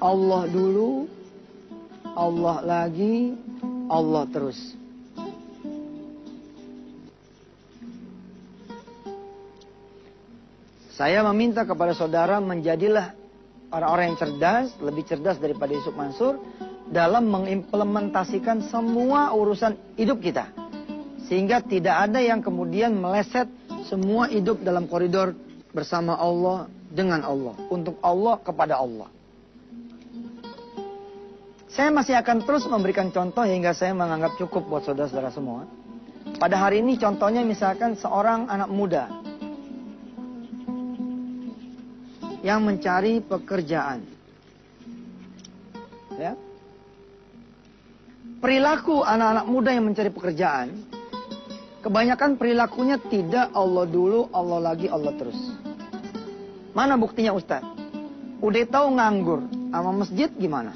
Allah dulu, Allah lagi, Allah terus. Saya meminta kepada saudara menjadilah orang-orang yang cerdas, lebih cerdas daripada Yusuf Mansur dalam mengimplementasikan semua urusan hidup kita. Sehingga tidak ada yang kemudian meleset, semua hidup dalam koridor bersama Allah, dengan Allah, untuk Allah, kepada Allah. Saya masih akan terus memberikan contoh hingga saya menganggap cukup buat saudara-saudara semua. Pada hari ini contohnya misalkan seorang anak muda yang mencari pekerjaan. Ya. Perilaku anak-anak muda yang mencari pekerjaan, kebanyakan perilakunya tidak Allah dulu, Allah lagi, Allah terus. Mana buktinya Ustaz? Udah tahu nganggur, sama masjid gimana?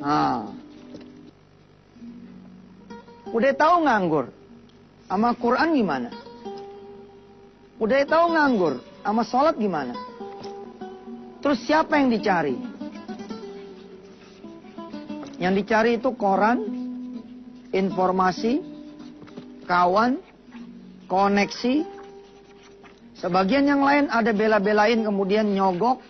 Nah. Udah tahu nganggur, sama Quran gimana? Udah tahu nganggur, sama sholat gimana? Terus siapa yang dicari? Yang dicari itu koran, informasi, kawan, koneksi. Sebagian yang lain ada bela-belain kemudian nyogok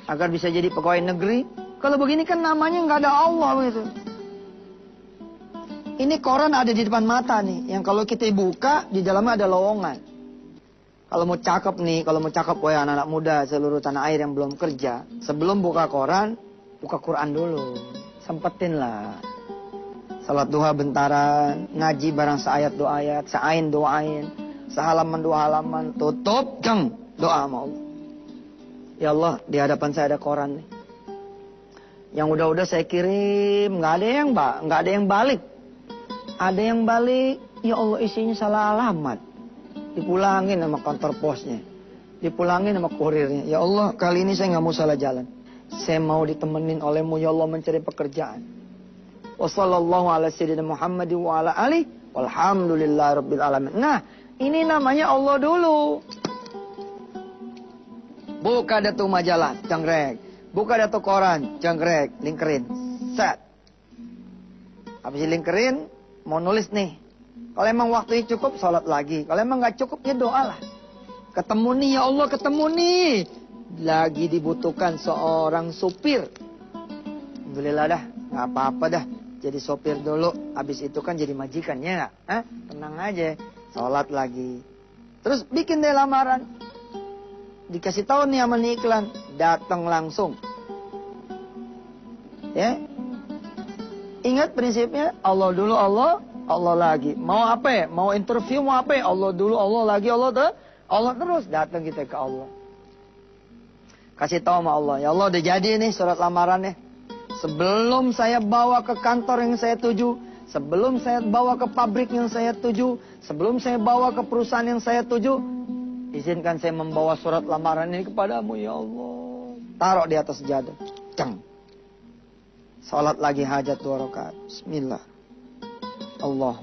agar bisa jadi pegawai negeri. Kalau begini kan namanya nggak ada Allah gitu. Ini koran ada di depan mata nih, yang kalau kita buka di dalamnya ada lowongan. Kalau mau cakep wah anak-anak muda seluruh tanah air yang belum kerja, sebelum buka koran, buka Quran dulu. Sempetin lah. Salat duha bentaran, ngaji barang seayat dua ayat, seain dua ain, sehalaman dua halaman, tutup, jeng, doa sama Allah. Ya Allah, di hadapan saya ada koran nih. Yang udah-udah saya kirim, nggak ada yang balik. Ada yang balik, ya Allah isinya salah alamat. Dipulangin sama kantor posnya. Dipulangin sama kurirnya. Ya Allah, kali ini saya nggak mau salah jalan. Saya mau ditemenin olehmu, ya Allah, mencari pekerjaan. Wassallallahu ala sayyidina Muhammad wa ala alihi walhamdulillah rabbil alamin. Nah, ini namanya Allah dulu. Buka dah tuh majalah, janggrek. Buka dah tuh koran, janggrek, linkerin. Set. Habis linkerin, mau nulis nih. Kalau emang waktunya cukup, sholat lagi. Kalau emang nggak cukup, ya doa lah. Ketemu nih, ya Allah, ketemu nih. Lagi dibutuhkan seorang supir. Alhamdulillah dah, nggak apa-apa dah. Jadi sopir dulu, habis itu kan jadi majikannya nggak? Tenang aja, sholat lagi. Terus bikin deh lamaran. Dikasih tahu nih sama nih iklan, datang langsung. Ya, ingat prinsipnya, Allah dulu, Allah lagi. Mau apa ya? Mau interview, mau apa ya? Allah dulu, Allah lagi, Allah terus. Datang kita ke Allah. Kasih tahu sama Allah, ya Allah udah jadi nih surat lamarannya. Sebelum saya bawa ke kantor yang saya tuju, sebelum saya bawa ke pabrik yang saya tuju, sebelum saya bawa ke perusahaan yang saya tuju, izinkan saya membawa surat lamaran ini kepadamu, ya Allah. Taruh di atas sejadah. Cang. Salat lagi hajat 2 rakaat. Bismillah. Allah.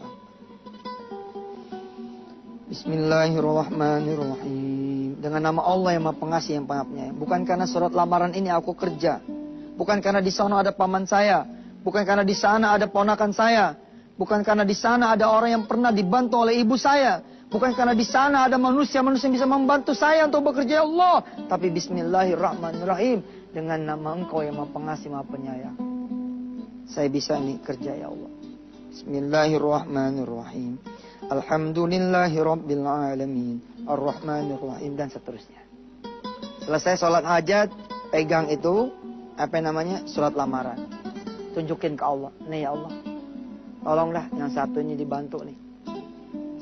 Bismillahirrahmanirrahim. Dengan nama Allah yang Maha Pengasih yang Maha Penyayang. Bukan karena surat lamaran ini aku kerja. Bukan karena di sana ada paman saya. Bukan karena di sana ada ponakan saya. Bukan karena di sana ada orang yang pernah dibantu oleh ibu saya. Bukan karena di sana ada manusia-manusia yang bisa membantu saya untuk bekerja, ya Allah. Tapi bismillahirrahmanirrahim. Dengan nama Engkau yang Maha Pengasih, Maha Penyayang. Saya bisa nih kerja, ya Allah. Bismillahirrahmanirrahim. Alhamdulillahi rabbil alamin. Ar-Rahmanirrahim. Dan seterusnya. Selesai sholat hajat, pegang itu, surat lamaran. Tunjukin ke Allah. Nih ya Allah, tolonglah yang satu ini dibantu nih.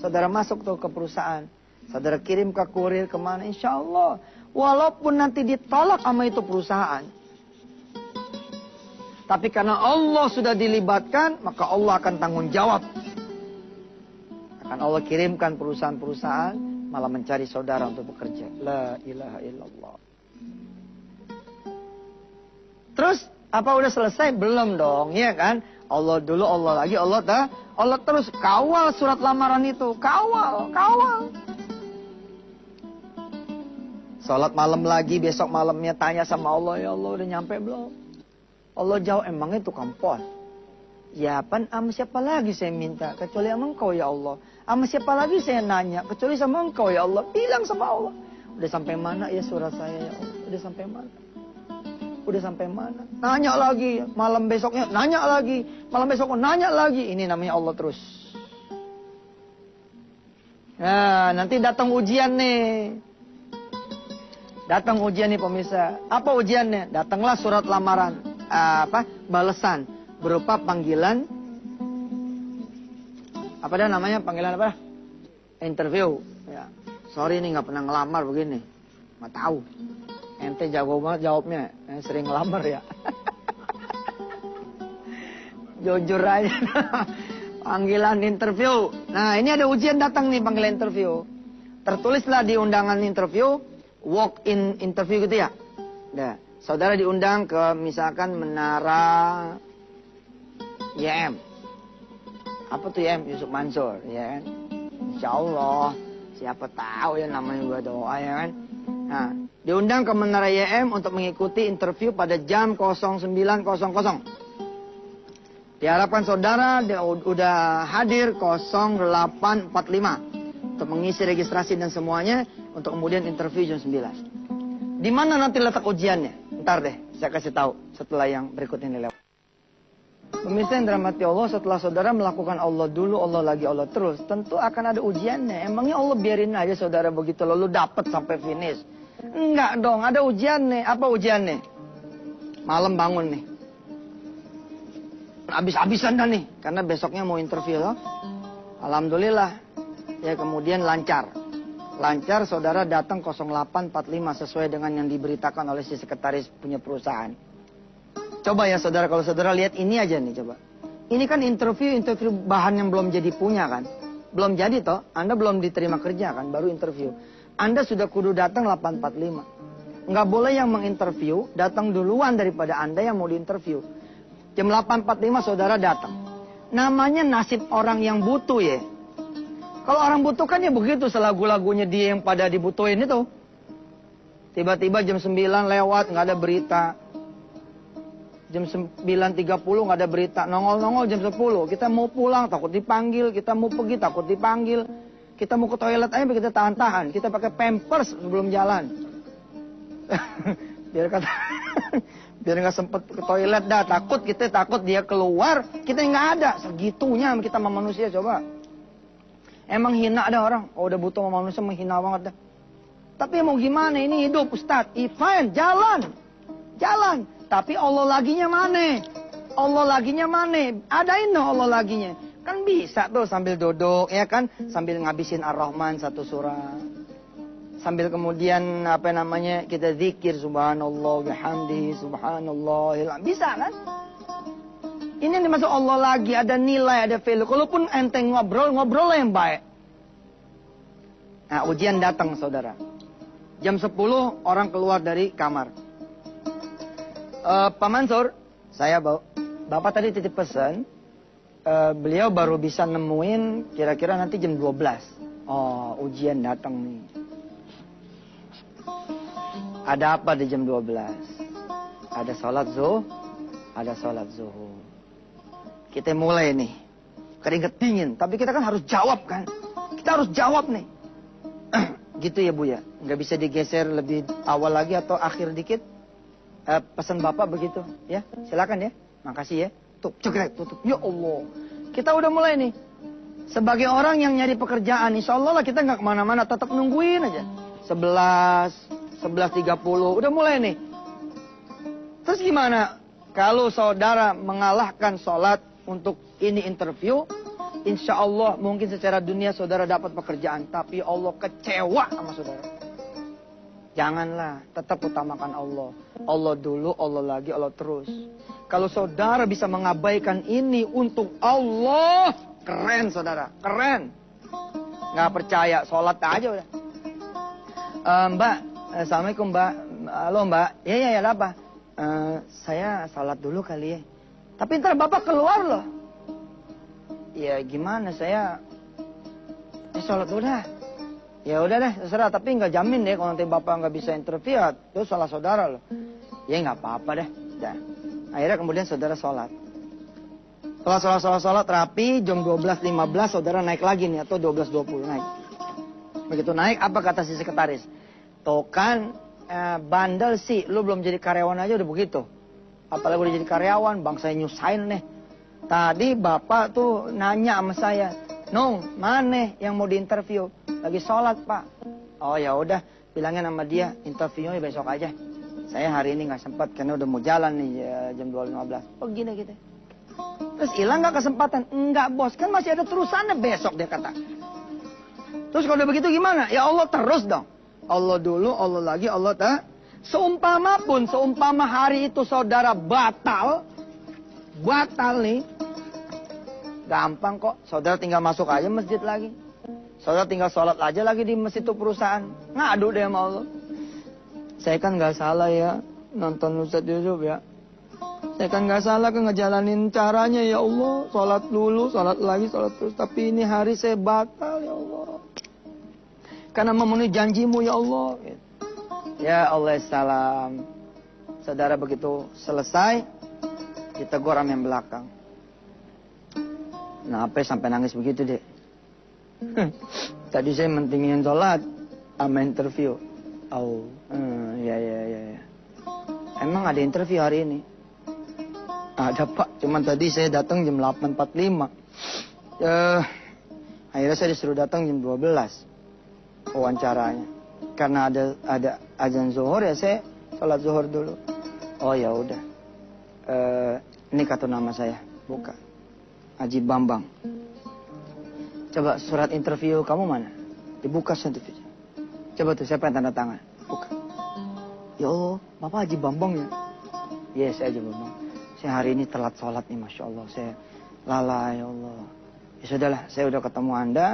Saudara masuk tuh ke perusahaan. Saudara kirim ke kurir kemana. Insya Allah. Walaupun nanti ditolak sama itu perusahaan. Tapi karena Allah sudah dilibatkan, maka Allah akan tanggung jawab. Akan Allah kirimkan perusahaan-perusahaan malah mencari saudara untuk bekerja. La ilaha illallah. Terus, apa udah selesai? Belum dong, ya kan? Allah dulu, Allah lagi, Allah terus. Kawal surat lamaran itu. Kawal. Sholat malam lagi, besok malamnya tanya sama Allah, ya Allah udah nyampe belum? Allah jawab, emangnya tukang pos? Ya pan, sama siapa lagi saya minta? Kecuali sama engkau ya Allah. Sama siapa lagi saya nanya? Kecuali sama engkau ya Allah. Bilang sama Allah. Udah sampai mana ya surat saya ya Allah? Udah sampai mana? Udah sampai mana? Nanya lagi, malam besoknya nanya lagi. Malam besoknya nanya lagi. Ini namanya Allah terus. Nah, nanti datang ujian nih. Datang ujian nih pemirsa. Apa ujiannya? Datanglah surat lamaran. Balesan. Berupa panggilan. Apa dah namanya? Panggilan apa? Interview. Ya. Sorry nih nggak pernah ngelamar begini. Nggak tahu. Ente jago banget jawabnya. Sering ngelamar ya. Jujur aja. Panggilan interview. Nah ini ada ujian datang nih panggilan interview. Tertulislah di undangan interview. Walk in interview gitu ya. Nah, saudara diundang ke misalkan Menara YM. Apa tuh YM? Yusuf Mansur, ya kan? Insya Allah, siapa tahu ya namanya gua doa ya kan? Nah, diundang ke Menara YM untuk mengikuti interview pada jam 09.00. Diharapkan saudara udah hadir 08.45 untuk mengisi registrasi dan semuanya. Untuk kemudian interview jam 9. Di mana nanti letak ujiannya? Ntar deh, saya kasih tahu setelah yang berikut ini lewat. Pemirsa yang dirahmati Allah, setelah saudara melakukan Allah dulu, Allah lagi, Allah terus, tentu akan ada ujiannya. Emangnya Allah biarin aja saudara begitu lalu dapat sampai finish? Enggak dong, ada ujiannya. Apa ujiannya? Malam bangun nih. Habis-habisan dah nih, karena besoknya mau interview loh. Alhamdulillah, ya kemudian lancar. Lancar, saudara datang 08.45 sesuai dengan yang diberitakan oleh si sekretaris punya perusahaan. Coba ya saudara, kalau saudara lihat ini aja nih coba. Ini kan interview bahan yang belum jadi punya kan. Belum jadi toh, Anda belum diterima kerja kan, baru interview. Anda sudah kudu datang 8.45. Nggak boleh yang menginterview datang duluan daripada Anda yang mau diinterview. Jam 8.45 saudara datang. Namanya nasib orang yang butuh ya. Kalau orang butuh kan ya begitu, selagu-lagunya dia yang pada dibutuhin itu. Tiba-tiba jam 9 lewat, nggak ada berita. Jam 9.30 nggak ada berita. Nongol-nongol jam 10. Kita mau pulang, takut dipanggil. Kita mau pergi, takut dipanggil. Kita mau ke toilet aja, kita tahan-tahan. Kita pakai pampers sebelum jalan. Biar nggak sempet ke toilet dah. Kita takut dia keluar. Kita nggak ada. Segitunya kita sama manusia coba. Emang hina ada orang, udah butuh sama manusia menghina banget dah. Tapi mau gimana, ini hidup Ustadz. Fine, jalan. Tapi Allah laginya mana? Allah laginya mana? Adain dong Allah laginya. Kan bisa tuh sambil duduk, ya kan? Sambil ngabisin Ar-Rahman satu surah. Sambil kemudian kita zikir subhanallah bihamdi subhanallah. Bisa kan? Ini yang dimaksud Allah lagi, ada nilai, ada value. Kalaupun enteng ngobrol yang baik. Nah, ujian datang, saudara. Jam 10, orang keluar dari kamar. Pak Mansur, Bapak tadi titip pesan. Beliau baru bisa nemuin kira-kira nanti jam 12. Oh, ujian datang nih. Ada apa di jam 12? Ada sholat zuhur. Kita mulai nih. Keringet dingin. Tapi kita kan harus jawab kan. Kita harus jawab nih. Gitu ya Bu ya. Nggak bisa digeser lebih awal lagi atau akhir dikit. Pesan Bapak begitu. Ya silakan ya. Makasih ya. Tuh cekrek tutup. Ya Allah. Kita udah mulai nih. Sebagai orang yang nyari pekerjaan. Insya Allah lah kita nggak kemana-mana. Tetap nungguin aja. 11.30. Udah mulai nih. Terus gimana? Kalau saudara mengalahkan sholat untuk ini interview, insya Allah mungkin secara dunia saudara dapat pekerjaan. Tapi Allah kecewa sama saudara. Janganlah, tetap utamakan Allah. Allah dulu, Allah lagi, Allah terus. Kalau saudara bisa mengabaikan ini untuk Allah, keren saudara, keren. Nggak percaya, sholat aja udah. Mbak, Assalamualaikum Mbak. Halo Mbak, ya ada apa? Saya sholat dulu kali ya. Tapi ntar Bapak keluar loh. Ya gimana saya sholat dulu dah. Ya udah deh, terserah. Tapi nggak jamin deh kalau nanti bapak nggak bisa interview, ya itu salah saudara loh. Ya nggak apa-apa deh. Udah. Akhirnya kemudian saudara sholat. Setelah sholat rapi, jam 12.15 saudara naik lagi nih, atau 12.20 naik. Begitu naik, apa kata si sekretaris? Tuh kan, bandel sih, lu belum jadi karyawan aja udah begitu. Apalagi udah jadi karyawan, bang saya nyusahin nih. Tadi bapak tuh nanya sama saya, Nung, mana yang mau diinterview? Lagi sholat pak. Oh ya udah, bilangin sama dia, interviewnya besok aja. Saya hari ini nggak sempat karena udah mau jalan nih jam 12.15. Oh gini gitu. Terus hilang nggak kesempatan? Enggak bos, kan masih ada terusannya besok dia kata. Terus kalau udah begitu gimana? Ya Allah terus dong. Allah dulu, Allah lagi, Allah tak. Seumpama hari itu saudara batal nih. Gampang kok, saudara tinggal masuk aja masjid lagi. Saudara tinggal sholat aja lagi di masjid itu perusahaan. Ngadu deh sama Allah. Saya kan nggak salah ya, nonton Ustadz Yusuf ya. Saya kan nggak salah kan ngejalanin caranya ya Allah. Sholat dulu, sholat lagi, sholat terus. Tapi ini hari saya batal ya Allah. Karena memenuhi janjimu ya Allah. Ya Allah salam. Saudara begitu selesai, ditegur sama yang belakang. Kenapa sampai nangis begitu dek? Tadi saya mentingin sholat sama interview. Oh, ya. Emang ada interview hari ini? Ada pak, cuman tadi saya datang jam 8.45. Akhirnya saya disuruh datang jam 12 wawancaranya. Karena ada azan zuhur ya saya sholat zuhur dulu. Oh ya udah. Ini kartu nama saya, buka. Haji Bambang. Coba surat interview kamu mana? Dibuka interviewnya. Coba tuh siapa yang tanda tangan? Buka. Ya Allah, Bapak Haji Bambang ya? Yes, saya Haji Bambang. Saya hari ini telat sholat nih, Masya Allah. Saya lalai, ya Allah. Ya sudahlah, saya udah ketemu Anda.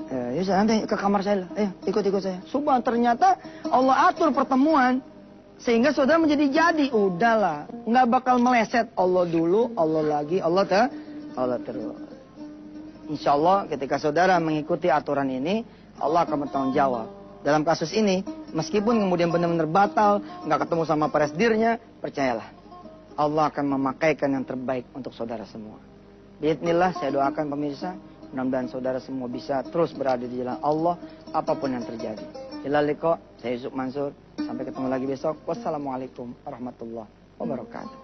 Ya sudah, nanti ke kamar saya lah. Ayo, ikut saya. Subhan, ternyata Allah atur pertemuan. Sehingga saudara menjadi jadi. Udahlah, nggak bakal meleset. Allah dulu, Allah lagi, Allah terus. Insya Allah ketika saudara mengikuti aturan ini, Allah akan bertanggung jawab. Dalam kasus ini, meskipun kemudian benar-benar batal, nggak ketemu sama presidirnya, percayalah. Allah akan memakaikan yang terbaik untuk saudara semua. Bismillah, saya doakan pemirsa, mudah-mudahan saudara semua bisa terus berada di jalan Allah, apapun yang terjadi. Ilal liqa, saya Yusuf Mansur. Sampai ketemu lagi besok. Wassalamualaikum warahmatullahi wabarakatuh.